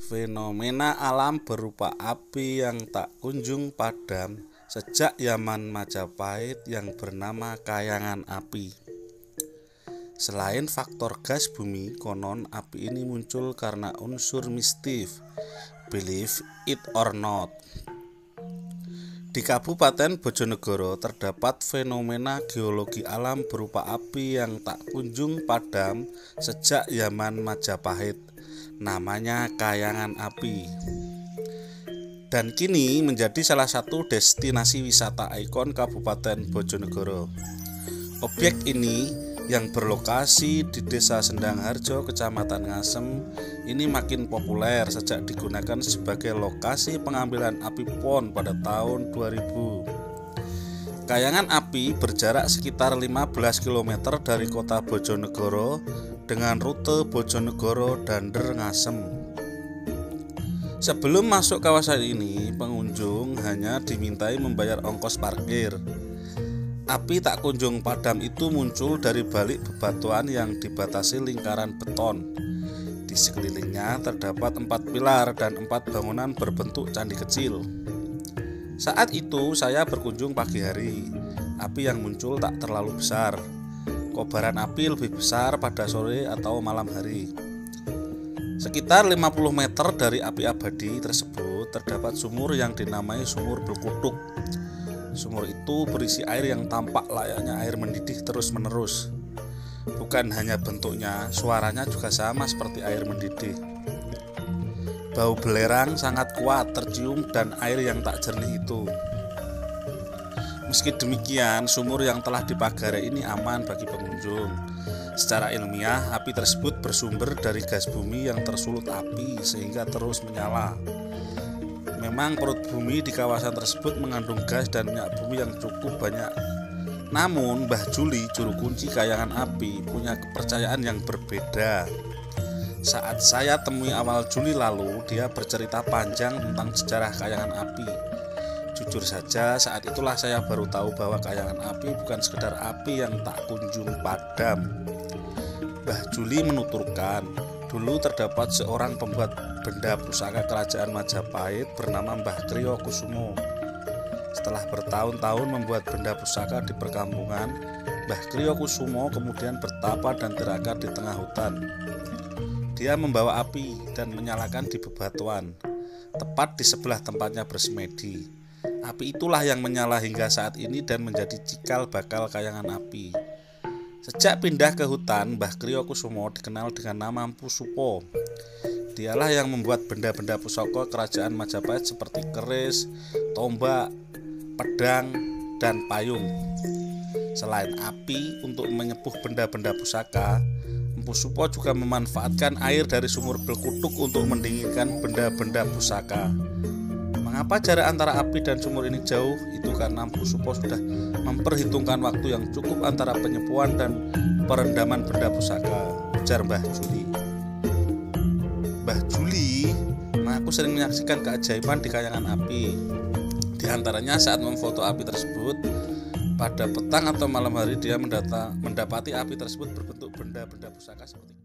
Fenomena alam berupa api yang tak kunjung padam sejak zaman Majapahit yang bernama kayangan api. Selain faktor gas bumi, konon api ini muncul karena unsur mistis, believe it or not. Di Kabupaten Bojonegoro terdapat fenomena geologi alam berupa api yang tak kunjung padam sejak zaman Majapahit, namanya kayangan api, dan kini menjadi salah satu destinasi wisata ikon Kabupaten Bojonegoro. Objek ini yang berlokasi di Desa Sendangharjo, Kecamatan Ngasem, ini makin populer sejak digunakan sebagai lokasi pengambilan api PON pada tahun 2000. Kayangan api berjarak sekitar 15 km dari kota Bojonegoro dengan rute Bojonegoro Dander Ngasem. Sebelum masuk kawasan ini, pengunjung hanya dimintai membayar ongkos parkir. Api tak kunjung padam itu muncul dari balik bebatuan yang dibatasi lingkaran beton. Di sekelilingnya terdapat 4 pilar dan 4 bangunan berbentuk candi kecil. Saat itu saya berkunjung pagi hari. Api yang muncul tak terlalu besar. Kobaran api lebih besar pada sore atau malam hari. Sekitar 50 meter dari api abadi tersebut terdapat sumur yang dinamai sumur Belkutuk. Sumur itu berisi air yang tampak layaknya air mendidih terus-menerus. Bukan hanya bentuknya, suaranya juga sama seperti air mendidih. Bau belerang sangat kuat tercium dan air yang tak jernih itu. Meski demikian, sumur yang telah dipagari ini aman bagi pengunjung. Secara ilmiah, api tersebut bersumber dari gas bumi yang tersulut api sehingga terus menyala. Memang perut bumi di kawasan tersebut mengandung gas dan minyak bumi yang cukup banyak. Namun Mbah Juli, juru kunci kayangan api, punya kepercayaan yang berbeda. Saat saya temui awal Juli lalu, dia bercerita panjang tentang sejarah kayangan api. Jujur saja, saat itulah saya baru tahu bahwa kayangan api bukan sekedar api yang tak kunjung padam. Mbah Juli menuturkan, dulu terdapat seorang pembuat benda pusaka kerajaan Majapahit bernama Mbah Kriyo Kusumo. Setelah bertahun-tahun membuat benda pusaka di perkampungan, Mbah Kriyo Kusumo kemudian bertapa dan tirakat di tengah hutan. Dia membawa api dan menyalakan di bebatuan, tepat di sebelah tempatnya bersemedi. Api itulah yang menyala hingga saat ini dan menjadi cikal bakal kayangan api. Sejak pindah ke hutan, Mbah Kriyo Kusumo dikenal dengan nama Mpu Supo. Dialah yang membuat benda-benda pusaka kerajaan Majapahit seperti keris, tombak, pedang, dan payung. Selain api untuk menyepuh benda-benda pusaka, Mpu Supo juga memanfaatkan air dari sumur Belkutuk untuk mendinginkan benda-benda pusaka. Mengapa jarak antara api dan sumur ini jauh? Itu karena Mpu Supo sudah memperhitungkan waktu yang cukup antara penyepuan dan perendaman benda pusaka, ujar Mbah Juli. Mbah Juli mengaku sering menyaksikan keajaiban di kayangan api. Di antaranya saat memfoto api tersebut, pada petang atau malam hari dia mendapati api tersebut berbentuk benda-benda pusaka seperti